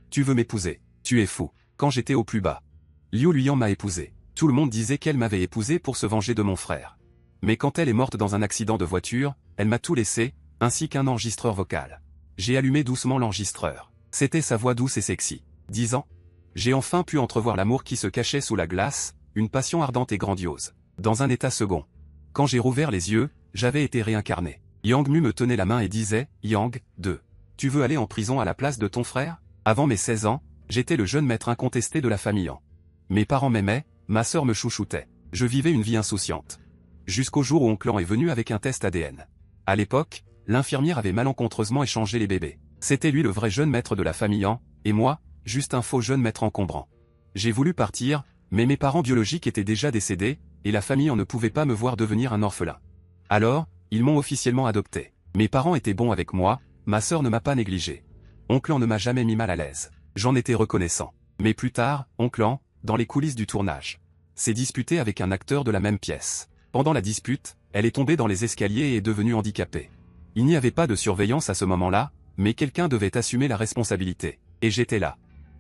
Tu veux m'épouser? Tu es fou. Quand j'étais au plus bas, Liu Luyan m'a épousé. Tout le monde disait qu'elle m'avait épousé pour se venger de mon frère. Mais quand elle est morte dans un accident de voiture, elle m'a tout laissé, ainsi qu'un enregistreur vocal. J'ai allumé doucement l'enregistreur. C'était sa voix douce et sexy. 10 ans. J'ai enfin pu entrevoir l'amour qui se cachait sous la glace, une passion ardente et grandiose. Dans un état second. Quand j'ai rouvert les yeux, j'avais été réincarné. Yang Mu me tenait la main et disait, Yang, 2. Tu veux aller en prison à la place de ton frère? Avant mes 16 ans, j'étais le jeune maître incontesté de la famille Han. Mes parents m'aimaient, ma sœur me chouchoutait. Je vivais une vie insouciante. Jusqu'au jour où Oncle Han est venu avec un test ADN. À l'époque, l'infirmière avait malencontreusement échangé les bébés. C'était lui le vrai jeune maître de la famille Han, et moi, juste un faux jeune maître encombrant. J'ai voulu partir, mais mes parents biologiques étaient déjà décédés, et la famille Han ne pouvait pas me voir devenir un orphelin. Alors, ils m'ont officiellement adopté. Mes parents étaient bons avec moi, ma sœur ne m'a pas négligé. Oncle Han ne m'a jamais mis mal à l'aise. J'en étais reconnaissant. Mais plus tard, Oncle Han, dans les coulisses du tournage, s'est disputé avec un acteur de la même pièce. Pendant la dispute, elle est tombée dans les escaliers et est devenue handicapée. Il n'y avait pas de surveillance à ce moment-là, mais quelqu'un devait assumer la responsabilité. Et j'étais là.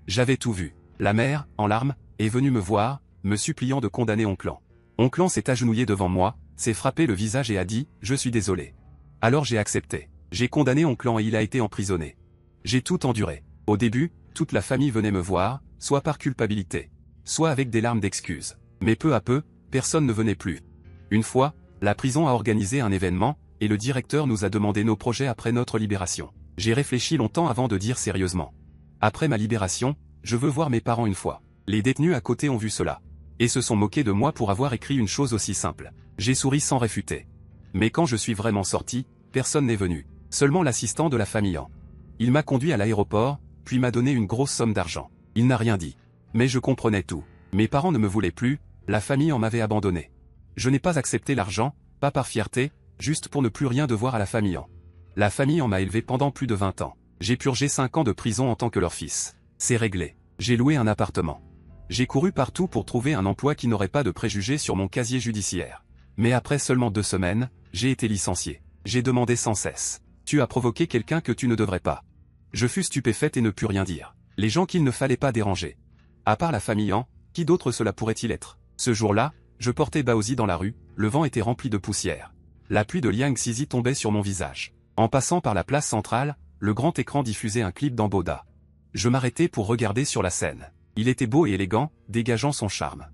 J'avais tout vu. La mère, en larmes, est venue me voir, me suppliant de condamner Oncle Han. Oncle Han s'est agenouillé devant moi, s'est frappé le visage et a dit « Je suis désolé ». Alors j'ai accepté. J'ai condamné Oncle Han et il a été emprisonné. J'ai tout enduré. Au début, toute la famille venait me voir, soit par culpabilité, soit avec des larmes d'excuses. Mais peu à peu, personne ne venait plus. Une fois, la prison a organisé un événement, et le directeur nous a demandé nos projets après notre libération. J'ai réfléchi longtemps avant de dire sérieusement. Après ma libération, je veux voir mes parents une fois. Les détenus à côté ont vu cela. Et se sont moqués de moi pour avoir écrit une chose aussi simple. J'ai souri sans réfuter. Mais quand je suis vraiment sorti, personne n'est venu. Seulement l'assistant de la famille Han. Il m'a conduit à l'aéroport, puis m'a donné une grosse somme d'argent. Il n'a rien dit. Mais je comprenais tout. Mes parents ne me voulaient plus, la famille en m'avait abandonné. Je n'ai pas accepté l'argent, pas par fierté, juste pour ne plus rien devoir à la famille Han. La famille en m'a élevé pendant plus de 20 ans. J'ai purgé 5 ans de prison en tant que leur fils. C'est réglé. J'ai loué un appartement. J'ai couru partout pour trouver un emploi qui n'aurait pas de préjugés sur mon casier judiciaire. Mais après seulement 2 semaines, j'ai été licencié. J'ai demandé sans cesse. Tu as provoqué quelqu'un que tu ne devrais pas. Je fus stupéfaite et ne pus rien dire. Les gens qu'il ne fallait pas déranger. À part la famille Han, qui d'autre cela pourrait-il être? Ce jour-là, je portais Baozi dans la rue, le vent était rempli de poussière. La pluie de Liang Xizi tombait sur mon visage. En passant par la place centrale, le grand écran diffusait un clip d'Amboda. Je m'arrêtai pour regarder sur la scène. Il était beau et élégant, dégageant son charme.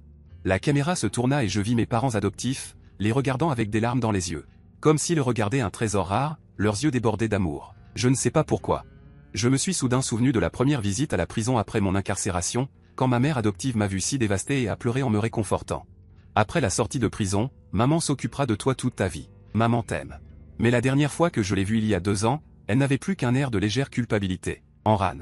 La caméra se tourna et je vis mes parents adoptifs, les regardant avec des larmes dans les yeux. Comme s'ils regardaient un trésor rare, leurs yeux débordaient d'amour. Je ne sais pas pourquoi. Je me suis soudain souvenu de la première visite à la prison après mon incarcération, quand ma mère adoptive m'a vu si dévastée et a pleuré en me réconfortant. Après la sortie de prison, maman s'occupera de toi toute ta vie. Maman t'aime. Mais la dernière fois que je l'ai vue il y a 2 ans, elle n'avait plus qu'un air de légère culpabilité. Enran.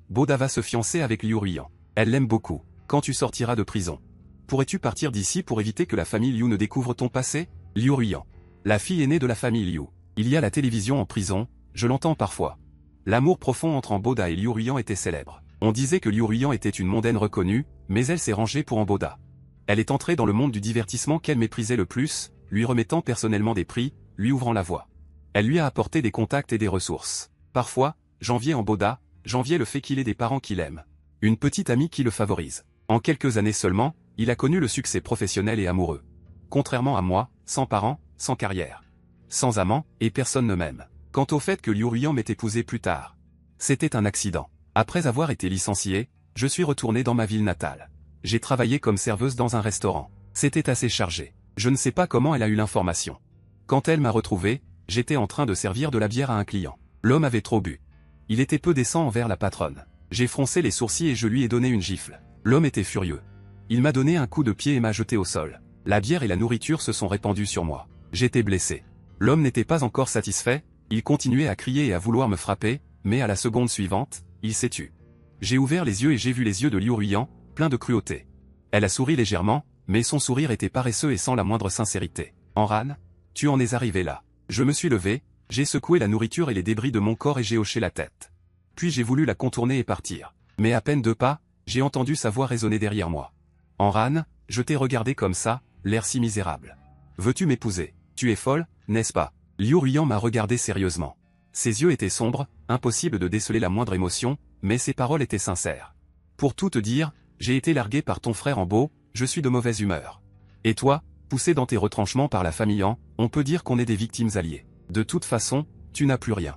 Boda va se fiancer avec Liu Ruyan. Elle l'aime beaucoup. Quand tu sortiras de prison, pourrais-tu partir d'ici pour éviter que la famille Liu ne découvre ton passé? Liu Ruyan. La fille aînée de la famille Liu. Il y a la télévision en prison, je l'entends parfois. L'amour profond entre Amboda et Liu Ruyan était célèbre. On disait que Liu Ruyan était une mondaine reconnue, mais elle s'est rangée pour Amboda. Elle est entrée dans le monde du divertissement qu'elle méprisait le plus, lui remettant personnellement des prix, lui ouvrant la voie. Elle lui a apporté des contacts et des ressources. Parfois, j'enviais Amboda, j'enviais le fait qu'il ait des parents qu'il aime. Une petite amie qui le favorise. En quelques années seulement, il a connu le succès professionnel et amoureux. Contrairement à moi, sans parents, sans carrière, sans amant, et personne ne m'aime. Quant au fait que Liu Ruyan m'ait épousé plus tard, c'était un accident. Après avoir été licencié, je suis retourné dans ma ville natale. J'ai travaillé comme serveuse dans un restaurant. C'était assez chargé. Je ne sais pas comment elle a eu l'information. Quand elle m'a retrouvé, j'étais en train de servir de la bière à un client. L'homme avait trop bu. Il était peu décent envers la patronne. J'ai froncé les sourcils et je lui ai donné une gifle. L'homme était furieux. Il m'a donné un coup de pied et m'a jeté au sol. La bière et la nourriture se sont répandues sur moi. J'étais blessé. L'homme n'était pas encore satisfait, il continuait à crier et à vouloir me frapper, mais à la seconde suivante, il s'est tu. J'ai ouvert les yeux et j'ai vu les yeux de Liu Ruyan, pleins de cruauté. Elle a souri légèrement, mais son sourire était paresseux et sans la moindre sincérité. Enran, tu en es arrivé là. Je me suis levé, j'ai secoué la nourriture et les débris de mon corps et j'ai hoché la tête. Puis j'ai voulu la contourner et partir. Mais à peine 2 pas, j'ai entendu sa voix résonner derrière moi. Enran, je t'ai regardé comme ça, l'air si misérable. Veux-tu m'épouser? Tu es folle, n'est-ce pas? Liu Ruyan m'a regardé sérieusement. Ses yeux étaient sombres, impossible de déceler la moindre émotion, mais ses paroles étaient sincères. Pour tout te dire, j'ai été largué par ton frère en beau, je suis de mauvaise humeur. Et toi, poussé dans tes retranchements par la famille on peut dire qu'on est des victimes alliées. De toute façon, tu n'as plus rien.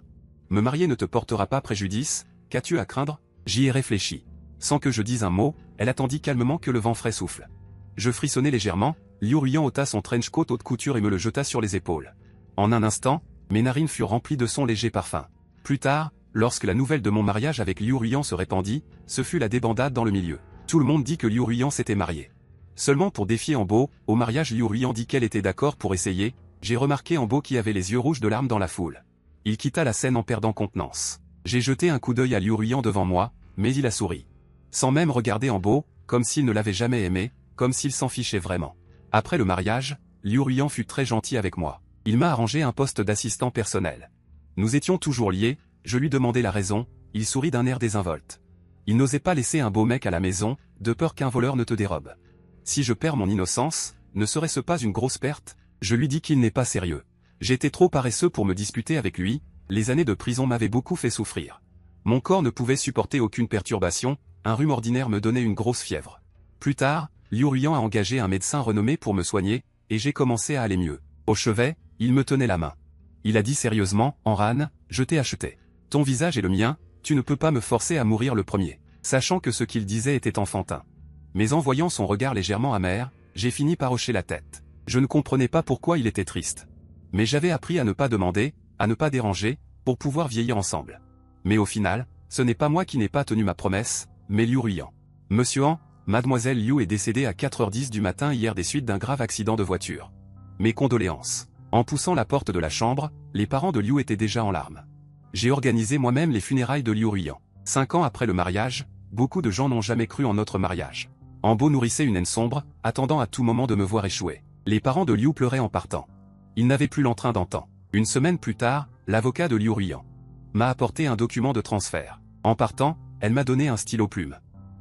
Me marier ne te portera pas préjudice, qu'as-tu à craindre? J'y ai réfléchi. Sans que je dise un mot, elle attendit calmement que le vent frais souffle. Je frissonnai légèrement, Liu Ruyan ôta son trench coat haute couture et me le jeta sur les épaules. En un instant, mes narines furent remplies de son léger parfum. Plus tard, lorsque la nouvelle de mon mariage avec Liu Ruyan se répandit, ce fut la débandade dans le milieu. Tout le monde dit que Liu Ruyan s'était marié. Seulement pour défier Ambo, au mariage Liu Ruyan dit qu'elle était d'accord pour essayer, j'ai remarqué Ambo qui avait les yeux rouges de larmes dans la foule. Il quitta la scène en perdant contenance. J'ai jeté un coup d'œil à Liu Ruyan devant moi, mais il a souri. Sans même regarder Ambo, comme s'il ne l'avait jamais aimé, comme s'il s'en fichait vraiment. Après le mariage, Liu Ruyan fut très gentil avec moi. Il m'a arrangé un poste d'assistant personnel. Nous étions toujours liés, je lui demandai la raison, il sourit d'un air désinvolte. Il n'osait pas laisser un beau mec à la maison, de peur qu'un voleur ne te dérobe. Si je perds mon innocence, ne serait-ce pas une grosse perte? Je lui dis qu'il n'est pas sérieux. J'étais trop paresseux pour me disputer avec lui, les années de prison m'avaient beaucoup fait souffrir. Mon corps ne pouvait supporter aucune perturbation, un rhume ordinaire me donnait une grosse fièvre. Plus tard, Liu Ruyan a engagé un médecin renommé pour me soigner, et j'ai commencé à aller mieux. Au chevet, il me tenait la main. Il a dit sérieusement, Enran, je t'ai acheté. Ton visage est le mien, tu ne peux pas me forcer à mourir le premier. Sachant que ce qu'il disait était enfantin. Mais en voyant son regard légèrement amer, j'ai fini par hocher la tête. Je ne comprenais pas pourquoi il était triste. Mais j'avais appris à ne pas demander, à ne pas déranger, pour pouvoir vieillir ensemble. Mais au final, ce n'est pas moi qui n'ai pas tenu ma promesse, mais Liu Ruyan. Monsieur Han, mademoiselle Liu est décédée à 4h10 du matin hier des suites d'un grave accident de voiture. Mes condoléances. En poussant la porte de la chambre, les parents de Liu étaient déjà en larmes. J'ai organisé moi-même les funérailles de Liu Ruyan. 5 ans après le mariage, beaucoup de gens n'ont jamais cru en notre mariage. Ambo nourrissait une haine sombre, attendant à tout moment de me voir échouer. Les parents de Liu pleuraient en partant. Ils n'avaient plus l'entrain d'antan. Une semaine plus tard, l'avocat de Liu Ruyan m'a apporté un document de transfert. En partant, elle m'a donné un stylo plume.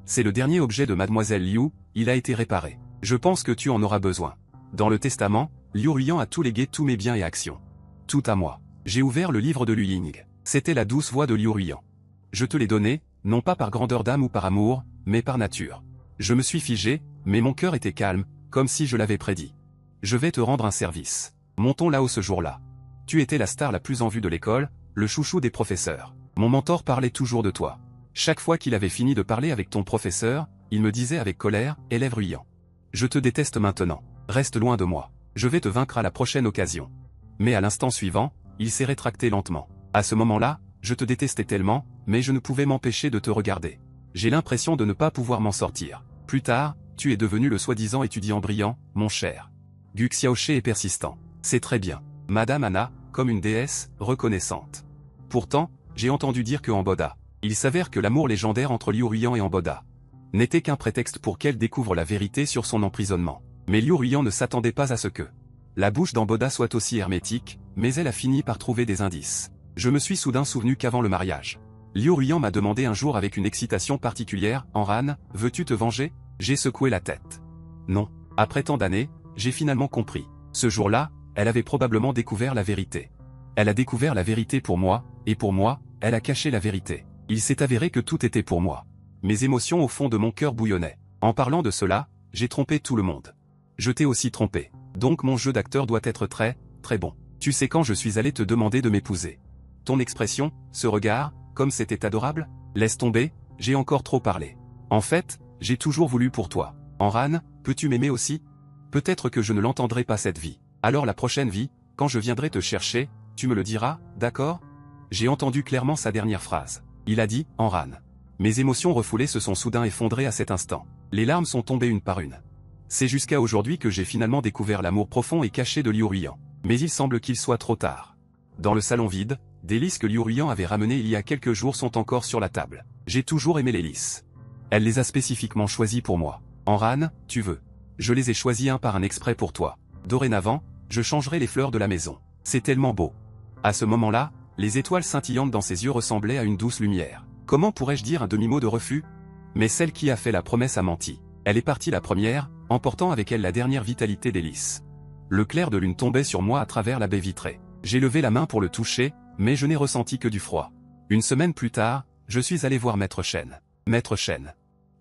C'est le dernier objet de mademoiselle Liu, il a été réparé. Je pense que tu en auras besoin. Dans le testament, Liu Ruyan a tout légué tous mes biens et actions. Tout à moi. J'ai ouvert le livre de Liu Ying. C'était la douce voix de Liu Ruyan. Je te l'ai donné, non pas par grandeur d'âme ou par amour, mais par nature. Je me suis figé, mais mon cœur était calme, comme si je l'avais prédit. Je vais te rendre un service. Montons là-haut ce jour-là. Tu étais la star la plus en vue de l'école, le chouchou des professeurs. Mon mentor parlait toujours de toi. Chaque fois qu'il avait fini de parler avec ton professeur, il me disait avec colère, élève Ruyan. Je te déteste maintenant. Reste loin de moi. Je vais te vaincre à la prochaine occasion. Mais à l'instant suivant, il s'est rétracté lentement. À ce moment-là, je te détestais tellement, mais je ne pouvais m'empêcher de te regarder. J'ai l'impression de ne pas pouvoir m'en sortir. Plus tard, tu es devenu le soi-disant étudiant brillant, mon cher. Gu Xiaoche est persistant. C'est très bien. Madame Anna, comme une déesse, reconnaissante. Pourtant, j'ai entendu dire que Amboda. Il s'avère que l'amour légendaire entre Liu Ruyan et Amboda n'était qu'un prétexte pour qu'elle découvre la vérité sur son emprisonnement. Mais Liu Ruyan ne s'attendait pas à ce que la bouche d'Amboda soit aussi hermétique, mais elle a fini par trouver des indices. Je me suis soudain souvenu qu'avant le mariage, Liu Ruyan m'a demandé un jour avec une excitation particulière, Enran, veux-tu te venger? J'ai secoué la tête. Non. Après tant d'années, j'ai finalement compris. Ce jour-là, elle avait probablement découvert la vérité. Elle a découvert la vérité pour moi, et pour moi, elle a caché la vérité. Il s'est avéré que tout était pour moi. Mes émotions au fond de mon cœur bouillonnaient. En parlant de cela, j'ai trompé tout le monde. Je t'ai aussi trompé. Donc mon jeu d'acteur doit être très, très bon. Tu sais quand je suis allé te demander de m'épouser. Ton expression, ce regard, comme c'était adorable? Laisse tomber, j'ai encore trop parlé. En fait, j'ai toujours voulu pour toi. Enran, peux-tu m'aimer aussi? Peut-être que je ne l'entendrai pas cette vie. Alors la prochaine vie, quand je viendrai te chercher, tu me le diras, d'accord? J'ai entendu clairement sa dernière phrase. Il a dit, Enran. Mes émotions refoulées se sont soudain effondrées à cet instant. Les larmes sont tombées une par une. C'est jusqu'à aujourd'hui que j'ai finalement découvert l'amour profond et caché de Liu Ruyan. Mais il semble qu'il soit trop tard. Dans le salon vide, des lys que Liu Ruyan avait ramenés il y a quelques jours sont encore sur la table. J'ai toujours aimé les lys. Elle les a spécifiquement choisis pour moi. Enran, tu veux? Je les ai choisis un par un exprès pour toi. Dorénavant, je changerai les fleurs de la maison. C'est tellement beau. À ce moment-là, les étoiles scintillantes dans ses yeux ressemblaient à une douce lumière. Comment pourrais-je dire un demi-mot de refus? Mais celle qui a fait la promesse a menti. Elle est partie la première, emportant avec elle la dernière vitalité des lys. Le clair de lune tombait sur moi à travers la baie vitrée. J'ai levé la main pour le toucher, mais je n'ai ressenti que du froid. Une semaine plus tard, je suis allé voir Maître Chen. Maître Chen.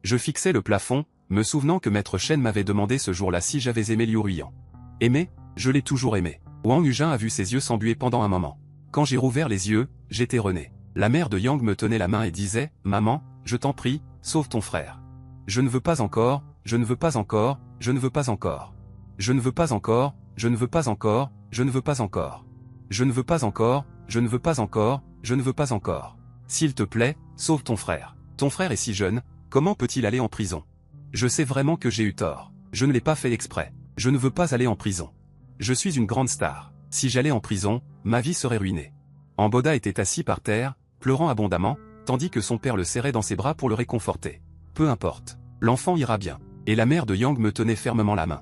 Je fixais le plafond, me souvenant que Maître Chen m'avait demandé ce jour-là si j'avais aimé Liu Ruiyan. Aimé? Je l'ai toujours aimé. Wang Yujin a vu ses yeux s'embuer pendant un moment. Quand j'ai rouvert les yeux, j'étais rené. La mère de Yang me tenait la main et disait, « Maman, je t'en prie, sauve ton frère. » Je ne veux pas encore, je ne veux pas encore, je ne veux pas encore. Je ne veux pas encore, je ne veux pas encore, je ne veux pas encore. Je ne veux pas encore, je ne veux pas encore, je ne veux pas encore. S'il te plaît, sauve ton frère. Ton frère est si jeune, comment peut-il aller en prison? Je sais vraiment que j'ai eu tort. Je ne l'ai pas fait exprès. Je ne veux pas aller en prison. Je suis une grande star. Si j'allais en prison, ma vie serait ruinée. Amboda était assis par terre, pleurant abondamment, tandis que son père le serrait dans ses bras pour le réconforter. Peu importe. L'enfant ira bien. Et la mère de Yang me tenait fermement la main.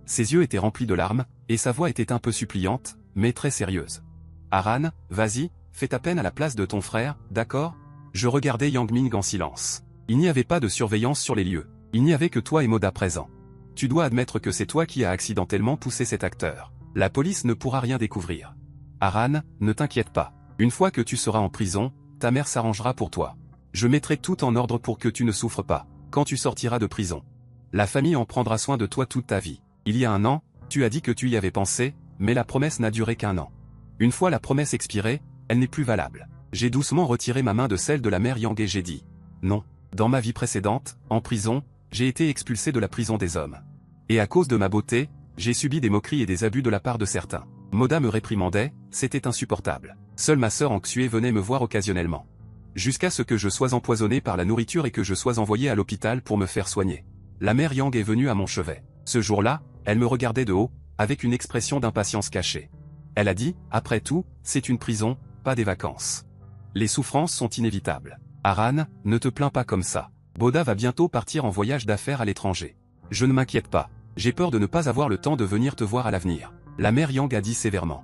Ses yeux étaient remplis de larmes, et sa voix était un peu suppliante, mais très sérieuse. Aran, vas-y, fais ta peine à la place de ton frère, d'accord? Je regardais Yang Ming en silence. Il n'y avait pas de surveillance sur les lieux. Il n'y avait que toi et Moda présents. Tu dois admettre que c'est toi qui as accidentellement poussé cet acteur. La police ne pourra rien découvrir. Aran, ne t'inquiète pas. Une fois que tu seras en prison, ta mère s'arrangera pour toi. Je mettrai tout en ordre pour que tu ne souffres pas, quand tu sortiras de prison. La famille en prendra soin de toi toute ta vie. Il y a un an, tu as dit que tu y avais pensé, mais la promesse n'a duré qu'un an. Une fois la promesse expirée, elle n'est plus valable. J'ai doucement retiré ma main de celle de la mère Yang et j'ai dit, non. Dans ma vie précédente, en prison, j'ai été expulsé de la prison des hommes. Et à cause de ma beauté, j'ai subi des moqueries et des abus de la part de certains. Moda me réprimandait, c'était insupportable. Seule ma sœur Anxue venait me voir occasionnellement. Jusqu'à ce que je sois empoisonné par la nourriture et que je sois envoyé à l'hôpital pour me faire soigner. La mère Yang est venue à mon chevet. Ce jour-là, elle me regardait de haut, avec une expression d'impatience cachée. Elle a dit, après tout, c'est une prison, pas des vacances. Les souffrances sont inévitables. Aran, ne te plains pas comme ça. Boda va bientôt partir en voyage d'affaires à l'étranger. Je ne m'inquiète pas. J'ai peur de ne pas avoir le temps de venir te voir à l'avenir. La mère Yang a dit sévèrement.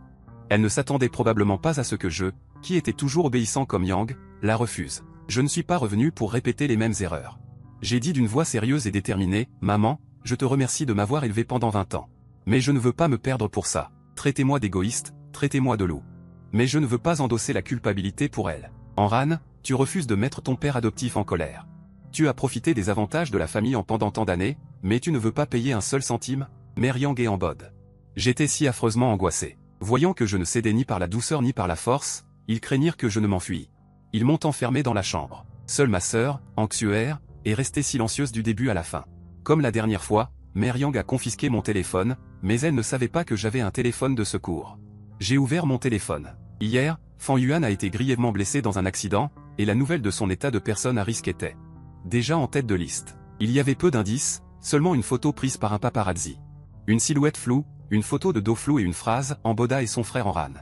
Elle ne s'attendait probablement pas à ce que je, qui était toujours obéissant comme Yang, la refuse. Je ne suis pas revenu pour répéter les mêmes erreurs. J'ai dit d'une voix sérieuse et déterminée, « Maman, je te remercie de m'avoir élevé pendant 20 ans. Mais je ne veux pas me perdre pour ça. Traitez-moi d'égoïste, traitez-moi de loup. Mais je ne veux pas endosser la culpabilité pour elle. Aran, tu refuses de mettre ton père adoptif en colère. Tu as profité des avantages de la famille en pendant tant d'années, mais tu ne veux pas payer un seul centime, mère Yang et en bode. » J'étais si affreusement angoissé. Voyant que je ne cédais ni par la douceur ni par la force, ils craignirent que je ne m'enfuis. Ils m'ont enfermé dans la chambre. Seule ma sœur, Anxuer, est restée silencieuse du début à la fin. Comme la dernière fois, mère Yang a confisqué mon téléphone, mais elle ne savait pas que j'avais un téléphone de secours. J'ai ouvert mon téléphone. Hier, Fan Yuan a été grièvement blessé dans un accident, et la nouvelle de son état de personne à risque était déjà en tête de liste. Il y avait peu d'indices, seulement une photo prise par un paparazzi. Une silhouette floue, une photo de dos flou et une phrase, « Amboda et son frère Aran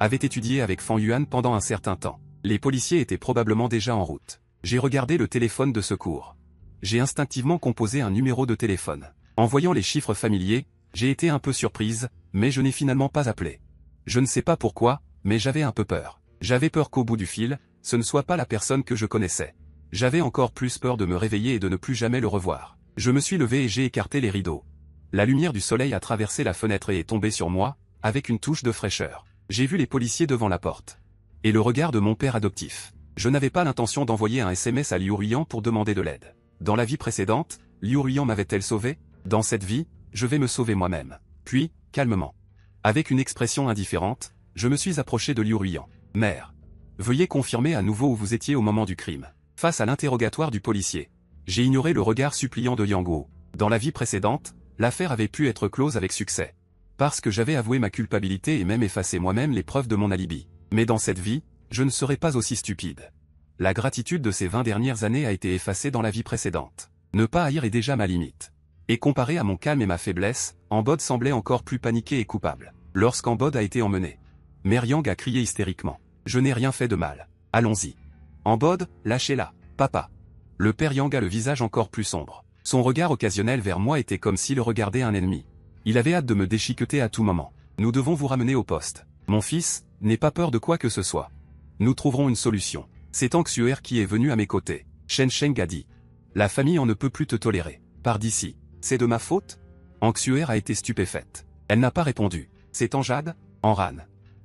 avaient étudié avec Fan Yuan pendant un certain temps. Les policiers étaient probablement déjà en route. J'ai regardé le téléphone de secours. J'ai instinctivement composé un numéro de téléphone. En voyant les chiffres familiers, j'ai été un peu surprise, mais je n'ai finalement pas appelé. Je ne sais pas pourquoi, mais j'avais un peu peur. J'avais peur qu'au bout du fil, ce ne soit pas la personne que je connaissais. J'avais encore plus peur de me réveiller et de ne plus jamais le revoir. Je me suis levé et j'ai écarté les rideaux. La lumière du soleil a traversé la fenêtre et est tombée sur moi, avec une touche de fraîcheur. J'ai vu les policiers devant la porte. Et le regard de mon père adoptif. Je n'avais pas l'intention d'envoyer un SMS à Liu Ruiyan pour demander de l'aide. Dans la vie précédente, Liu Ruiyan m'avait-elle sauvé? Dans cette vie, je vais me sauver moi-même. Puis, calmement. Avec une expression indifférente, je me suis approché de Liu Ruiyan. Mère. Veuillez confirmer à nouveau où vous étiez au moment du crime. Face à l'interrogatoire du policier. J'ai ignoré le regard suppliant de Yang Guo. Dans la vie précédente, l'affaire avait pu être close avec succès. Parce que j'avais avoué ma culpabilité et même effacé moi-même les preuves de mon alibi. Mais dans cette vie, je ne serai pas aussi stupide. La gratitude de ces 20 dernières années a été effacée dans la vie précédente. Ne pas haïr est déjà ma limite. Et comparé à mon calme et ma faiblesse, Ambod semblait encore plus paniqué et coupable. Lorsqu'Ambod a été emmené, Mère Yang a crié hystériquement. Je n'ai rien fait de mal. Allons-y. Ambod, lâchez-la, papa. Le père Yang a le visage encore plus sombre. Son regard occasionnel vers moi était comme s'il regardait un ennemi. Il avait hâte de me déchiqueter à tout moment. Nous devons vous ramener au poste. Mon fils, n'aie pas peur de quoi que ce soit. Nous trouverons une solution. C'est Anxuer qui est venu à mes côtés. Shen Sheng a dit. La famille en ne peut plus te tolérer. Pars d'ici. C'est de ma faute? Anxuer a été stupéfaite. Elle n'a pas répondu. C'est Anjad? Anran.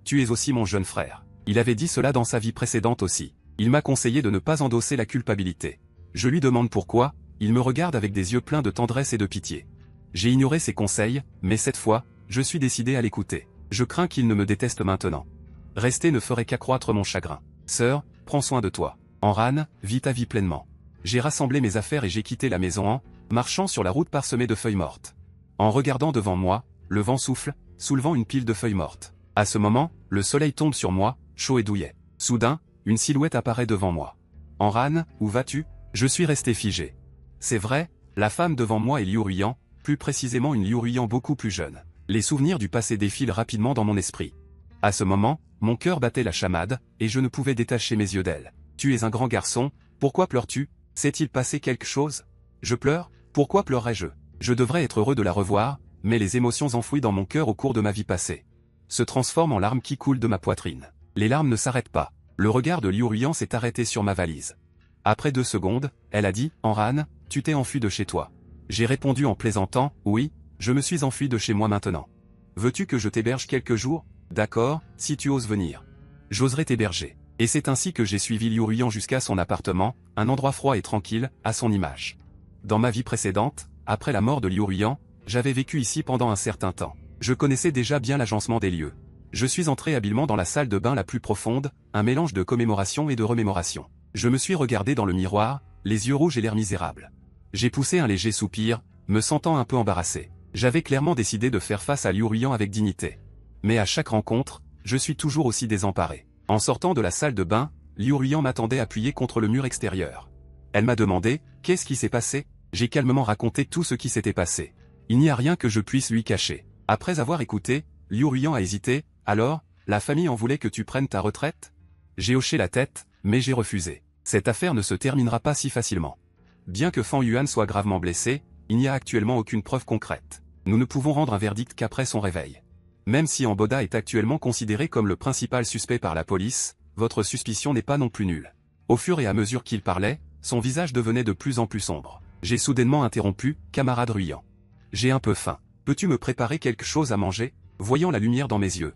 Tu es aussi mon jeune frère. Il avait dit cela dans sa vie précédente aussi. Il m'a conseillé de ne pas endosser la culpabilité. Je lui demande pourquoi, il me regarde avec des yeux pleins de tendresse et de pitié. J'ai ignoré ses conseils, mais cette fois, je suis décidé à l'écouter. Je crains qu'il ne me déteste maintenant. Rester ne ferait qu'accroître mon chagrin. Sœur, prends soin de toi. Amran, vis ta vie pleinement. J'ai rassemblé mes affaires et j'ai quitté la maison en marchant sur la route parsemée de feuilles mortes. En regardant devant moi, le vent souffle, soulevant une pile de feuilles mortes. À ce moment, le soleil tombe sur moi, chaud et douillet. Soudain, une silhouette apparaît devant moi. Amran, où vas-tu? Je suis resté figé. C'est vrai, la femme devant moi est Liu Ruiyan, plus précisément une Liu Ruiyan beaucoup plus jeune. Les souvenirs du passé défilent rapidement dans mon esprit. À ce moment, mon cœur battait la chamade, et je ne pouvais détacher mes yeux d'elle. Tu es un grand garçon, pourquoi pleures-tu? S'est-il passé quelque chose? Je pleure? Pourquoi pleurerais-je? Je devrais être heureux de la revoir, mais les émotions enfouies dans mon cœur au cours de ma vie passée se transforment en larmes qui coulent de ma poitrine. Les larmes ne s'arrêtent pas. Le regard de Liu Ruiyan s'est arrêté sur ma valise. Après 2 secondes, elle a dit, Amran, tu t'es enfui de chez toi. J'ai répondu en plaisantant, oui, je me suis enfui de chez moi maintenant. Veux-tu que je t'héberge quelques jours? D'accord, si tu oses venir. J'oserai t'héberger. Et c'est ainsi que j'ai suivi Liu Ruiyan jusqu'à son appartement, un endroit froid et tranquille, à son image. Dans ma vie précédente, après la mort de Liu Ruiyan, j'avais vécu ici pendant un certain temps. Je connaissais déjà bien l'agencement des lieux. Je suis entré habilement dans la salle de bain la plus profonde, un mélange de commémoration et de remémoration. Je me suis regardé dans le miroir, les yeux rouges et l'air misérable. J'ai poussé un léger soupir, me sentant un peu embarrassé. J'avais clairement décidé de faire face à Liu Ruiyan avec dignité. Mais à chaque rencontre, je suis toujours aussi désemparé. En sortant de la salle de bain, Liu Ruiyan m'attendait appuyé contre le mur extérieur. Elle m'a demandé, qu'est-ce qui s'est passé? J'ai calmement raconté tout ce qui s'était passé. Il n'y a rien que je puisse lui cacher. Après avoir écouté, Liu Ruiyan a hésité, alors, la famille en voulait que tu prennes ta retraite? J'ai hoché la tête, mais j'ai refusé. Cette affaire ne se terminera pas si facilement. Bien que Fan Yuan soit gravement blessé, il n'y a actuellement aucune preuve concrète. Nous ne pouvons rendre un verdict qu'après son réveil. Même si Amboda est actuellement considéré comme le principal suspect par la police, votre suspicion n'est pas non plus nulle. Au fur et à mesure qu'il parlait, son visage devenait de plus en plus sombre. J'ai soudainement interrompu, camarade Ruiyan. J'ai un peu faim. Peux-tu me préparer quelque chose à manger? Voyant la lumière dans mes yeux.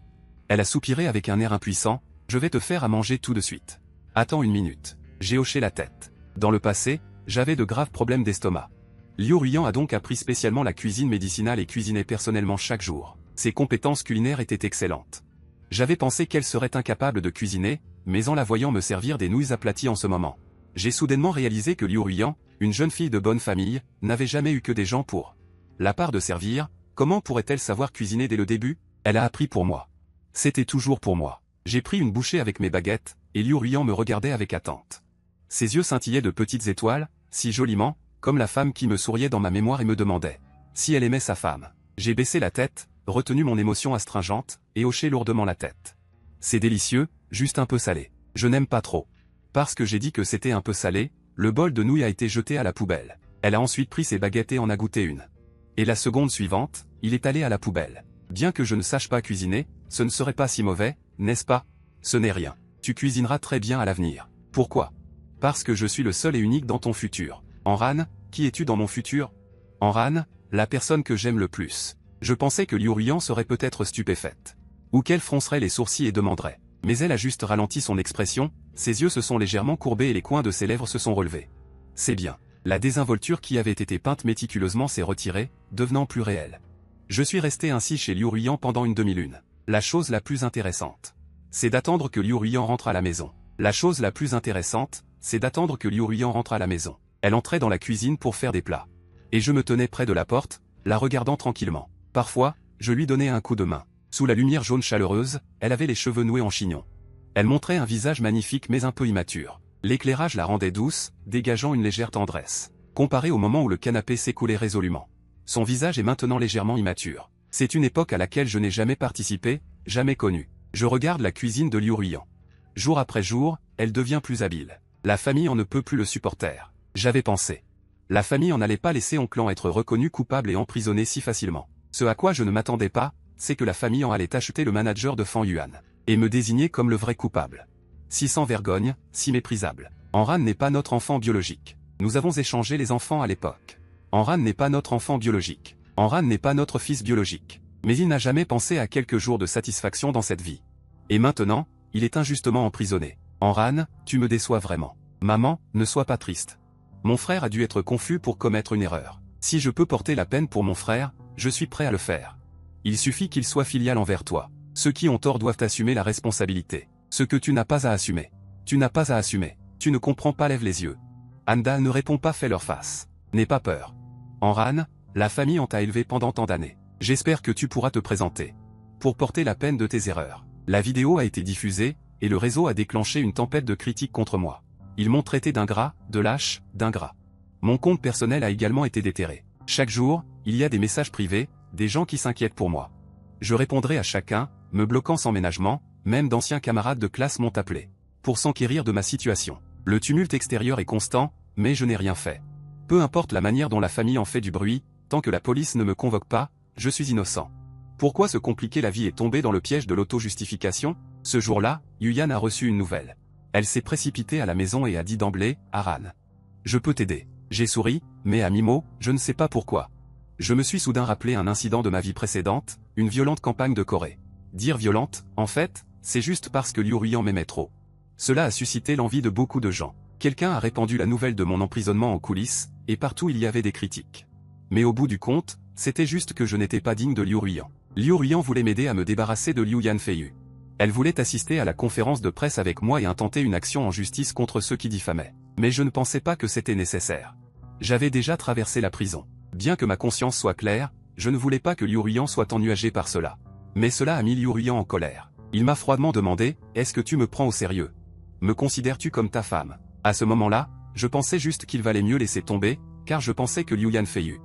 Elle a soupiré avec un air impuissant, je vais te faire à manger tout de suite. Attends une minute. J'ai hoché la tête. Dans le passé, j'avais de graves problèmes d'estomac. Liu Ruiyan a donc appris spécialement la cuisine médicinale et cuisinait personnellement chaque jour. Ses compétences culinaires étaient excellentes. J'avais pensé qu'elle serait incapable de cuisiner, mais en la voyant me servir des nouilles aplaties en ce moment, j'ai soudainement réalisé que Liu Ruiyan, une jeune fille de bonne famille, n'avait jamais eu que des gens pour la part de servir. Comment pourrait-elle savoir cuisiner dès le début? Elle a appris pour moi. C'était toujours pour moi. J'ai pris une bouchée avec mes baguettes, et Liu Ruiyan me regardait avec attente. Ses yeux scintillaient de petites étoiles, si joliment, comme la femme qui me souriait dans ma mémoire et me demandait si elle aimait sa femme. J'ai baissé la tête, retenu mon émotion astringente, et hoché lourdement la tête. C'est délicieux, juste un peu salé. Je n'aime pas trop. Parce que j'ai dit que c'était un peu salé, le bol de nouilles a été jeté à la poubelle. Elle a ensuite pris ses baguettes et en a goûté une. Et la seconde suivante, il est allé à la poubelle. Bien que je ne sache pas cuisiner, ce ne serait pas si mauvais, n'est-ce pas? Ce n'est rien. Tu cuisineras très bien à l'avenir. Pourquoi? Parce que je suis le seul et unique dans ton futur. Amran, qui es-tu dans mon futur? Amran, la personne que j'aime le plus. Je pensais que Liu Ruiyan serait peut-être stupéfaite. Ou qu'elle froncerait les sourcils et demanderait. Mais elle a juste ralenti son expression, ses yeux se sont légèrement courbés et les coins de ses lèvres se sont relevés. C'est bien. La désinvolture qui avait été peinte méticuleusement s'est retirée, devenant plus réelle. Je suis resté ainsi chez Liu Ruiyan pendant une demi-lune. La chose la plus intéressante, c'est d'attendre que Liu Ruiyan rentre à la maison. La chose la plus intéressante, c'est d'attendre que Liu Ruiyan rentre à la maison. Elle entrait dans la cuisine pour faire des plats. Et je me tenais près de la porte, la regardant tranquillement. Parfois, je lui donnais un coup de main. Sous la lumière jaune chaleureuse, elle avait les cheveux noués en chignon. Elle montrait un visage magnifique mais un peu immature. L'éclairage la rendait douce, dégageant une légère tendresse. Comparé au moment où le canapé s'écoulait résolument. Son visage est maintenant légèrement immature. C'est une époque à laquelle je n'ai jamais participé, jamais connue. Je regarde la cuisine de Liu Ruiyan. Jour après jour, elle devient plus habile. La famille en ne peut plus le supporter. J'avais pensé. La famille en n'allait pas laisser son clan être reconnu coupable et emprisonné si facilement. Ce à quoi je ne m'attendais pas, c'est que la famille en allait acheter le manager de Fan Yuan. Et me désigner comme le vrai coupable. Si sans vergogne, si méprisable. Amran n'est pas notre enfant biologique. Nous avons échangé les enfants à l'époque. Amran n'est pas notre enfant biologique. Amran n'est pas notre fils biologique. Mais il n'a jamais pensé à quelques jours de satisfaction dans cette vie. Et maintenant, il est injustement emprisonné. Enran, tu me déçois vraiment. Maman, ne sois pas triste. Mon frère a dû être confus pour commettre une erreur. Si je peux porter la peine pour mon frère, je suis prêt à le faire. Il suffit qu'il soit filial envers toi. Ceux qui ont tort doivent assumer la responsabilité. Ce que tu n'as pas à assumer. Tu n'as pas à assumer. Tu ne comprends pas, lève les yeux. Andal ne répond pas, fais leur face. N'aie pas peur. Enran, la famille en t'a élevé pendant tant d'années. J'espère que tu pourras te présenter. Pour porter la peine de tes erreurs. La vidéo a été diffusée, et le réseau a déclenché une tempête de critiques contre moi. Ils m'ont traité d'ingrat, de lâche, d'ingrat. Mon compte personnel a également été déterré. Chaque jour, il y a des messages privés, des gens qui s'inquiètent pour moi. Je répondrai à chacun, me bloquant sans ménagement, même d'anciens camarades de classe m'ont appelé. Pour s'enquérir de ma situation. Le tumulte extérieur est constant, mais je n'ai rien fait. Peu importe la manière dont la famille en fait du bruit, tant que la police ne me convoque pas, je suis innocent. Pourquoi se compliquer la vie et tomber dans le piège de l'auto-justification? Ce jour-là, Yuyan a reçu une nouvelle. Elle s'est précipitée à la maison et a dit d'emblée, Aran. Je peux t'aider. J'ai souri, mais à mi-mot, je ne sais pas pourquoi. Je me suis soudain rappelé un incident de ma vie précédente, une violente campagne de Corée. Dire violente, en fait, c'est juste parce que Liu Ruiyan m'aimait trop. Cela a suscité l'envie de beaucoup de gens. Quelqu'un a répandu la nouvelle de mon emprisonnement en coulisses, et partout il y avait des critiques. Mais au bout du compte, c'était juste que je n'étais pas digne de Liu Ruiyan. Liu Ruiyan voulait m'aider à me débarrasser de Liu Yanfeiyu. Elle voulait assister à la conférence de presse avec moi et intenter une action en justice contre ceux qui diffamaient. Mais je ne pensais pas que c'était nécessaire. J'avais déjà traversé la prison. Bien que ma conscience soit claire, je ne voulais pas que Liu Ruiyan soit ennuagé par cela. Mais cela a mis Liu Ruiyan en colère. Il m'a froidement demandé, est-ce que tu me prends au sérieux? Me considères-tu comme ta femme? À ce moment-là, je pensais juste qu'il valait mieux laisser tomber, car je pensais que Liu Yanfeiyu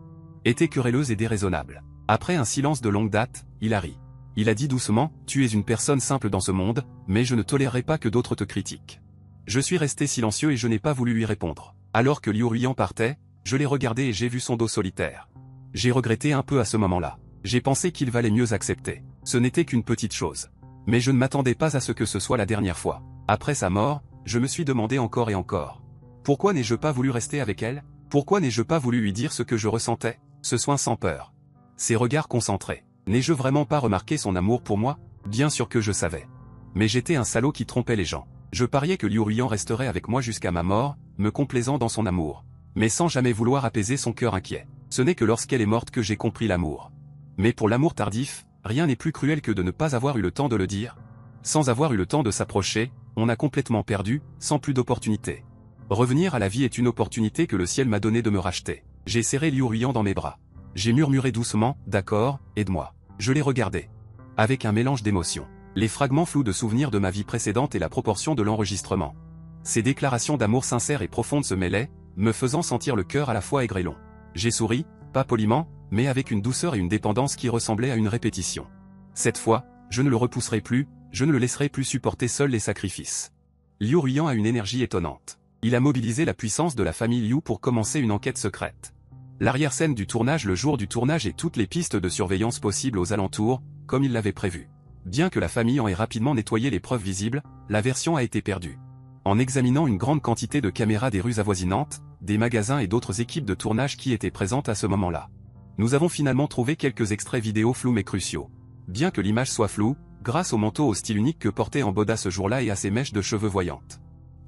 était querelleuse et déraisonnable. Après un silence de longue date, il a ri. Il a dit doucement, tu es une personne simple dans ce monde, mais je ne tolérerai pas que d'autres te critiquent. Je suis resté silencieux et je n'ai pas voulu lui répondre. Alors que Liu Ruiyan partait, je l'ai regardé et j'ai vu son dos solitaire. J'ai regretté un peu à ce moment-là. J'ai pensé qu'il valait mieux accepter. Ce n'était qu'une petite chose. Mais je ne m'attendais pas à ce que ce soit la dernière fois. Après sa mort, je me suis demandé encore et encore. Pourquoi n'ai-je pas voulu rester avec elle? Pourquoi n'ai-je pas voulu lui dire ce que je ressentais? Ce soin sans peur. Ses regards concentrés. N'ai-je vraiment pas remarqué son amour pour moi? Bien sûr que je savais. Mais j'étais un salaud qui trompait les gens. Je pariais que Liu Ruiyan resterait avec moi jusqu'à ma mort, me complaisant dans son amour. Mais sans jamais vouloir apaiser son cœur inquiet. Ce n'est que lorsqu'elle est morte que j'ai compris l'amour. Mais pour l'amour tardif, rien n'est plus cruel que de ne pas avoir eu le temps de le dire. Sans avoir eu le temps de s'approcher, on a complètement perdu, sans plus d'opportunité. Revenir à la vie est une opportunité que le ciel m'a donnée de me racheter. J'ai serré Liu Ruiyan dans mes bras. J'ai murmuré doucement, d'accord, aide-moi. Je l'ai regardé. Avec un mélange d'émotions. Les fragments flous de souvenirs de ma vie précédente et la proportion de l'enregistrement. Ces déclarations d'amour sincères et profondes se mêlaient, me faisant sentir le cœur à la fois aigre et long. J'ai souri, pas poliment, mais avec une douceur et une dépendance qui ressemblaient à une répétition. Cette fois, je ne le repousserai plus, je ne le laisserai plus supporter seul les sacrifices. Liu Ruiyan a une énergie étonnante. Il a mobilisé la puissance de la famille Liu pour commencer une enquête secrète. L'arrière-scène du tournage le jour du tournage et toutes les pistes de surveillance possibles aux alentours, comme il l'avait prévu. Bien que la famille en ait rapidement nettoyé les preuves visibles, la version a été perdue. En examinant une grande quantité de caméras des rues avoisinantes, des magasins et d'autres équipes de tournage qui étaient présentes à ce moment-là, nous avons finalement trouvé quelques extraits vidéo flous mais cruciaux. Bien que l'image soit floue, grâce au manteau au style unique que portait Amboda ce jour-là et à ses mèches de cheveux voyantes.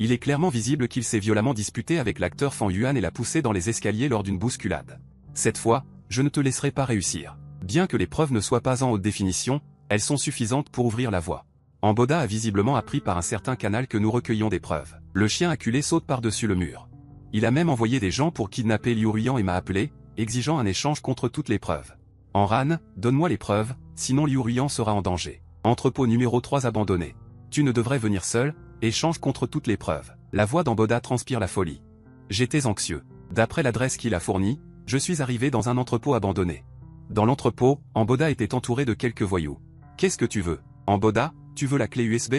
Il est clairement visible qu'il s'est violemment disputé avec l'acteur Fan Yuan et l'a poussé dans les escaliers lors d'une bousculade. Cette fois, je ne te laisserai pas réussir. Bien que les preuves ne soient pas en haute définition, elles sont suffisantes pour ouvrir la voie. Amboda a visiblement appris par un certain canal que nous recueillons des preuves. Le chien acculé saute par-dessus le mur. Il a même envoyé des gens pour kidnapper Liu Ruiyan et m'a appelé, exigeant un échange contre toutes les preuves. Enran, donne-moi les preuves, sinon Liu Ruiyan sera en danger. Entrepôt numéro 3 abandonné. Tu ne devrais venir seul, échange contre toutes les preuves. La voix d'Amboda transpire la folie. J'étais anxieux. D'après l'adresse qu'il a fournie, je suis arrivé dans un entrepôt abandonné. Dans l'entrepôt, Amboda était entouré de quelques voyous. Qu'est-ce que tu veux? Amboda, tu veux la clé USB?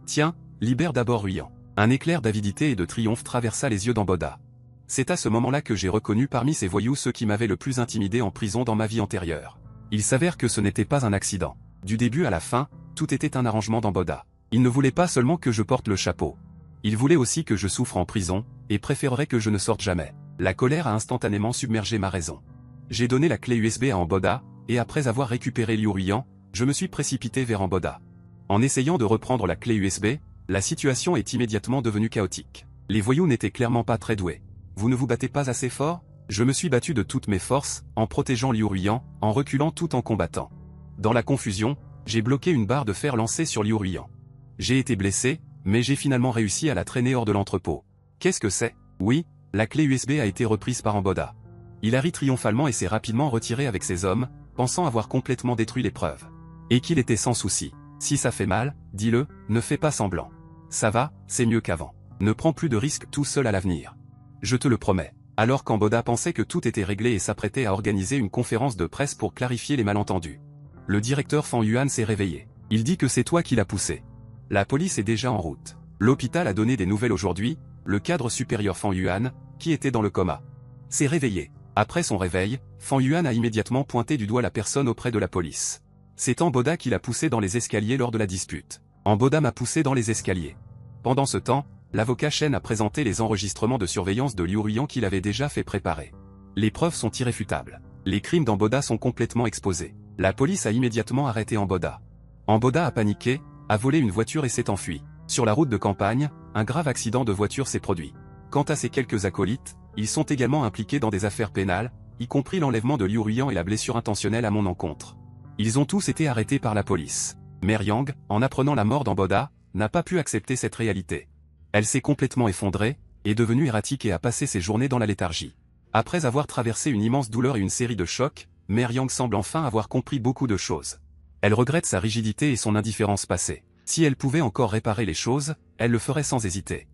Tiens, libère d'abord Ruiyan. Un éclair d'avidité et de triomphe traversa les yeux d'Amboda. C'est à ce moment-là que j'ai reconnu parmi ces voyous ceux qui m'avaient le plus intimidé en prison dans ma vie antérieure. Il s'avère que ce n'était pas un accident. Du début à la fin, tout était un arrangement d'Amboda. Il ne voulait pas seulement que je porte le chapeau. Il voulait aussi que je souffre en prison, et préférerait que je ne sorte jamais. La colère a instantanément submergé ma raison. J'ai donné la clé USB à Amboda, et après avoir récupéré Liu Ruiyan, je me suis précipité vers Amboda. En essayant de reprendre la clé USB, La situation est immédiatement devenue chaotique. Les voyous n'étaient clairement pas très doués. Vous ne vous battez pas assez fort? Je me suis battu de toutes mes forces, en protégeant Liu Ruiyan, en reculant tout en combattant. Dans la confusion, j'ai bloqué une barre de fer lancée sur Liu Ruiyan. J'ai été blessé, mais j'ai finalement réussi à la traîner hors de l'entrepôt. Qu'est-ce que c'est? Oui, la clé USB a été reprise par Amboda. Il a ri triomphalement et s'est rapidement retiré avec ses hommes, pensant avoir complètement détruit les preuves. Et qu'il était sans souci. Si ça fait mal, dis-le, ne fais pas semblant. Ça va, c'est mieux qu'avant. Ne prends plus de risques tout seul à l'avenir. Je te le promets. Alors qu'Amboda pensait que tout était réglé et s'apprêtait à organiser une conférence de presse pour clarifier les malentendus. Le directeur Fan Yuan s'est réveillé. Il dit que c'est toi qui l'as poussé. La police est déjà en route. L'hôpital a donné des nouvelles aujourd'hui, le cadre supérieur Fan Yuan, qui était dans le coma, s'est réveillé. Après son réveil, Fan Yuan a immédiatement pointé du doigt la personne auprès de la police. C'est Amboda qui l'a poussé dans les escaliers lors de la dispute. Amboda m'a poussé dans les escaliers. Pendant ce temps, l'avocat Chen a présenté les enregistrements de surveillance de Liu Ruiyan qu'il avait déjà fait préparer. Les preuves sont irréfutables. Les crimes d'Amboda sont complètement exposés. La police a immédiatement arrêté Amboda. Amboda a paniqué, a volé une voiture et s'est enfui. Sur la route de campagne, un grave accident de voiture s'est produit. Quant à ses quelques acolytes, ils sont également impliqués dans des affaires pénales, y compris l'enlèvement de Liu Ruiyan et la blessure intentionnelle à mon encontre. Ils ont tous été arrêtés par la police. Mère Yang, en apprenant la mort d'Amboda, n'a pas pu accepter cette réalité. Elle s'est complètement effondrée, est devenue erratique et a passé ses journées dans la léthargie. Après avoir traversé une immense douleur et une série de chocs, Mère Yang semble enfin avoir compris beaucoup de choses. Elle regrette sa rigidité et son indifférence passée. Si elle pouvait encore réparer les choses, elle le ferait sans hésiter.